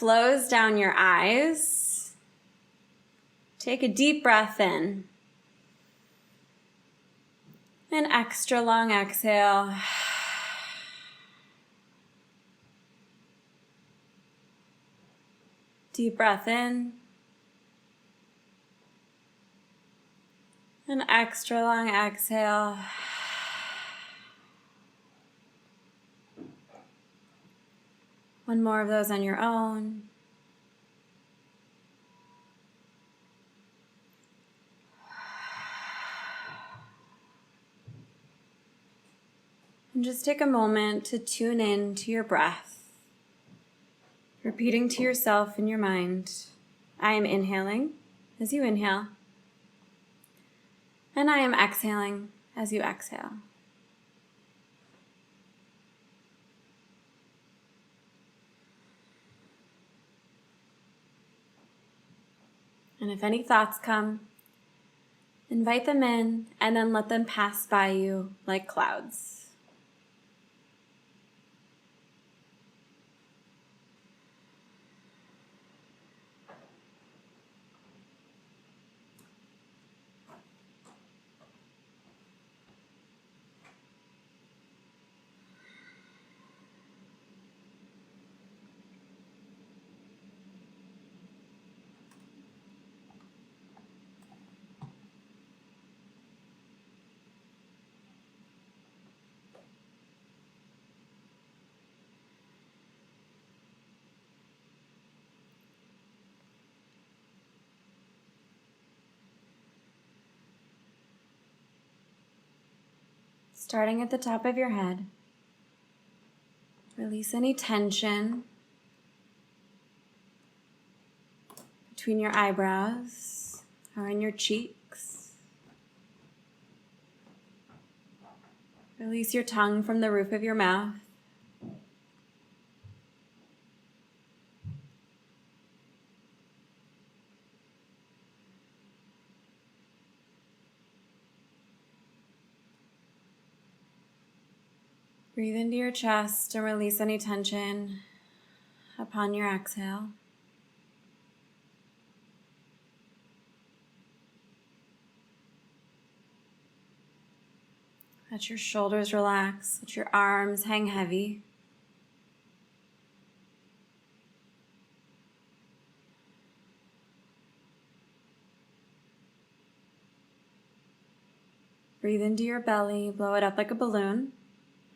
close down your eyes. Take a deep breath in. An extra long exhale. Deep breath in. An extra long exhale. One more of those on your own. And just take a moment to tune in to your breath, repeating to yourself in your mind, I am inhaling as you inhale, and I am exhaling as you exhale. And if any thoughts come, invite them in and then let them pass by you like clouds. Starting at the top of your head, release any tension between your eyebrows or in your cheeks. Release your tongue from the roof of your mouth. Breathe into your chest and release any tension upon your exhale. Let your shoulders relax, let your arms hang heavy. Breathe into your belly, blow it up like a balloon,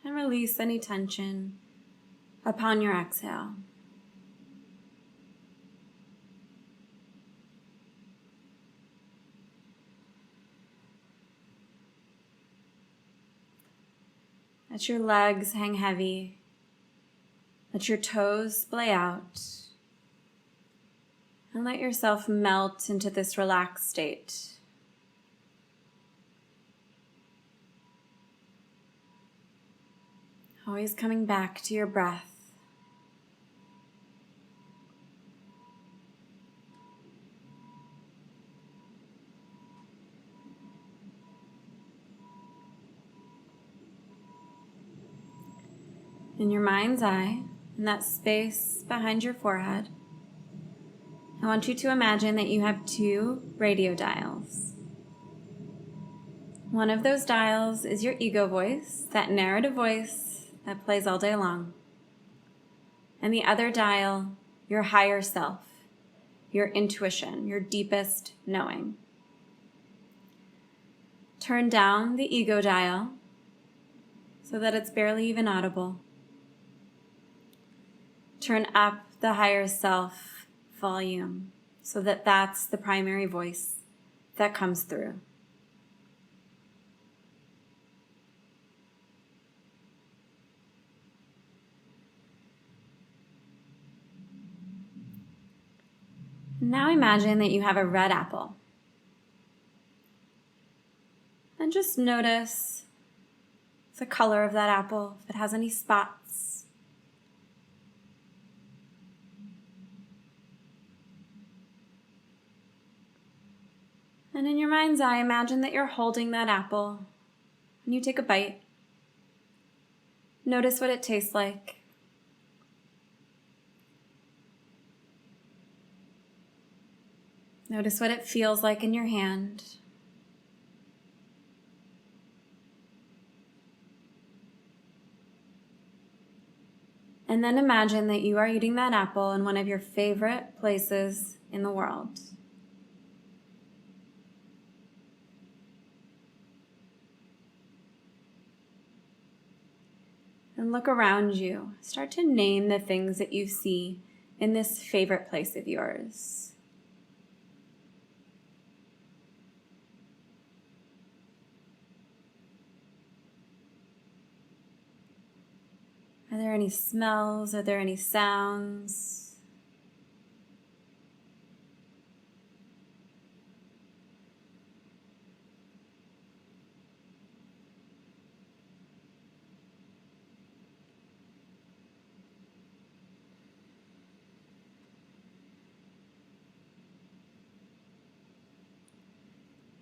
and release any tension upon your exhale. Let your legs hang heavy. Let your toes splay out. And let yourself melt into this relaxed state. Always coming back to your breath. In your mind's eye, in that space behind your forehead, I want you to imagine that you have 2 radio dials. One of those dials is your ego voice, that narrative voice that plays all day long. And the other dial, your higher self, your intuition, your deepest knowing. Turn down the ego dial so that it's barely even audible. Turn up the higher self volume so that that's the primary voice that comes through. Now imagine that you have a red apple. And just notice the color of that apple, if it has any spots. And in your mind's eye, imagine that you're holding that apple and you take a bite. Notice what it tastes like. Notice what it feels like in your hand. And then imagine that you are eating that apple in one of your favorite places in the world. And look around you. Start to name the things that you see in this favorite place of yours. Are there any smells? Are there any sounds?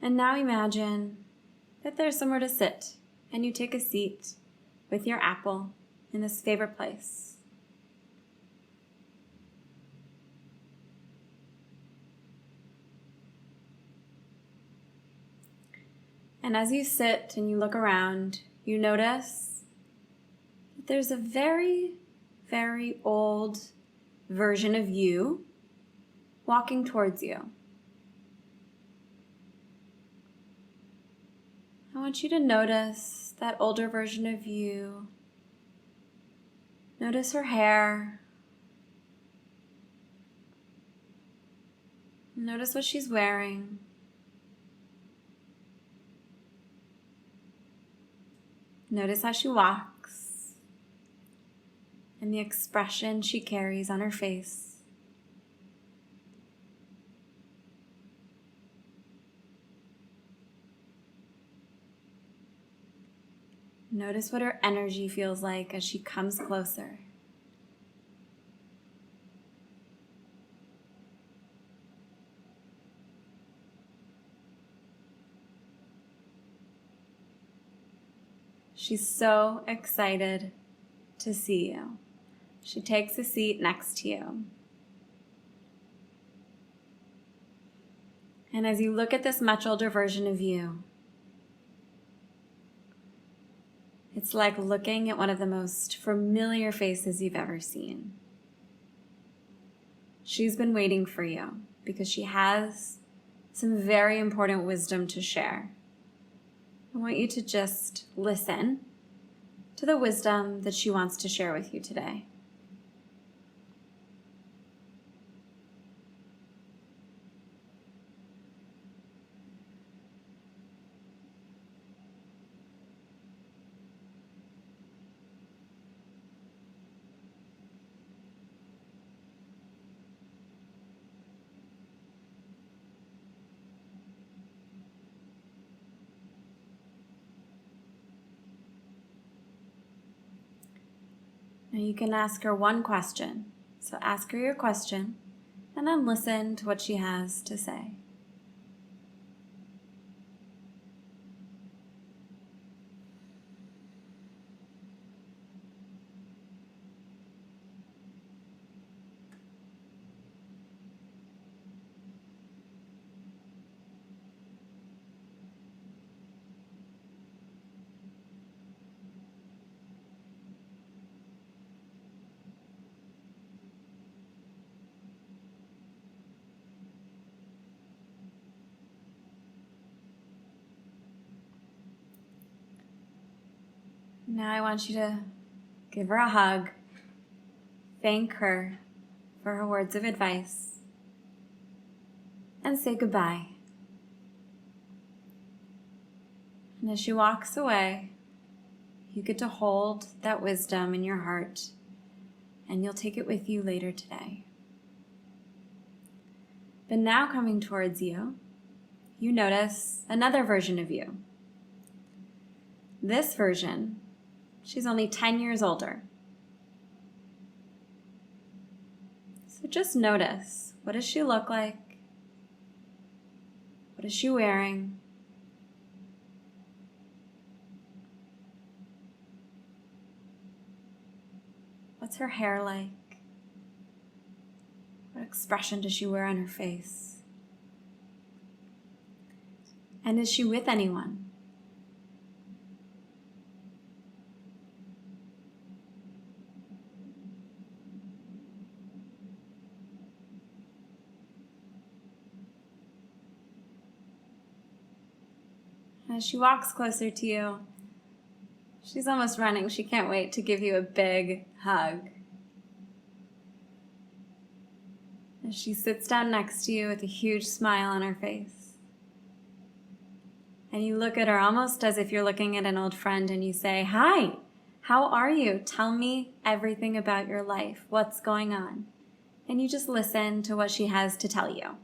And now imagine that there's somewhere to sit, and you take a seat with your apple in this favorite place. And as you sit and you look around, you notice that there's a very, very old version of you walking towards you. I want you to notice that older version of you. Notice her hair. Notice what she's wearing. Notice how she walks and the expression she carries on her face. Notice what her energy feels like as she comes closer. She's so excited to see you. She takes a seat next to you. And as you look at this much older version of you, it's like looking at one of the most familiar faces you've ever seen. She's been waiting for you because she has some very important wisdom to share. I want you to just listen to the wisdom that she wants to share with you today. Now you can ask her one question. So ask her your question and then listen to what she has to say. Now I want you to give her a hug, thank her for her words of advice, and say goodbye. And as she walks away, you get to hold that wisdom in your heart, and you'll take it with you later today. But now coming towards you, you notice another version of you. This version, she's only 10 years older. So just notice, what does she look like? What is she wearing? What's her hair like? What expression does she wear on her face? And is she with anyone? As she walks closer to you, she's almost running. She can't wait to give you a big hug. As she sits down next to you with a huge smile on her face. And you look at her almost as if you're looking at an old friend and you say, "Hi, how are you? Tell me everything about your life. What's going on?" And you just listen to what she has to tell you.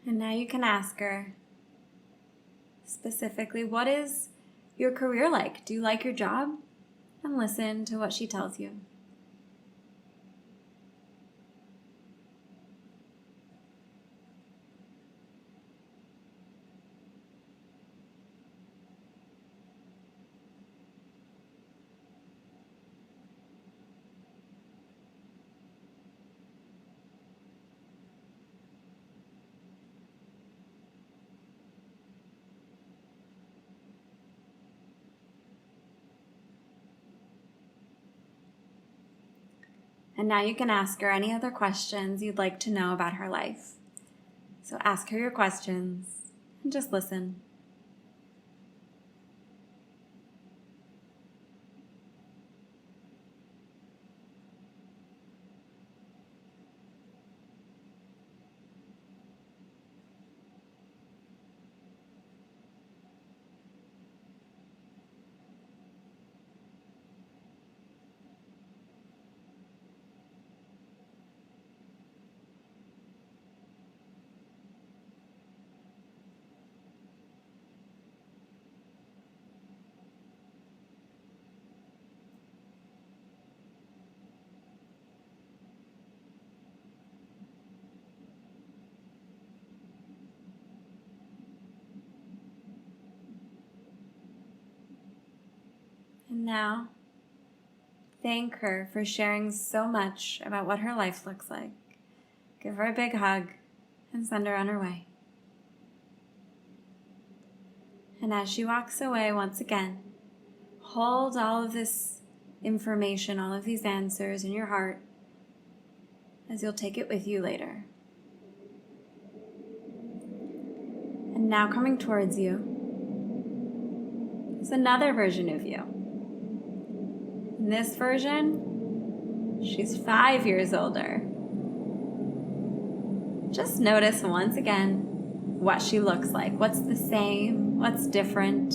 And now you can ask her specifically, what is your career like? Do you like your job? And listen to what she tells you. And now you can ask her any other questions you'd like to know about her life. So ask her your questions and just listen. And now, thank her for sharing so much about what her life looks like. Give her a big hug and send her on her way. And as she walks away, once again, hold all of this information, all of these answers in your heart, as you'll take it with you later. And now coming towards you is another version of you. In this version, she's 5 years older. Just notice once again what she looks like. What's the same? What's different?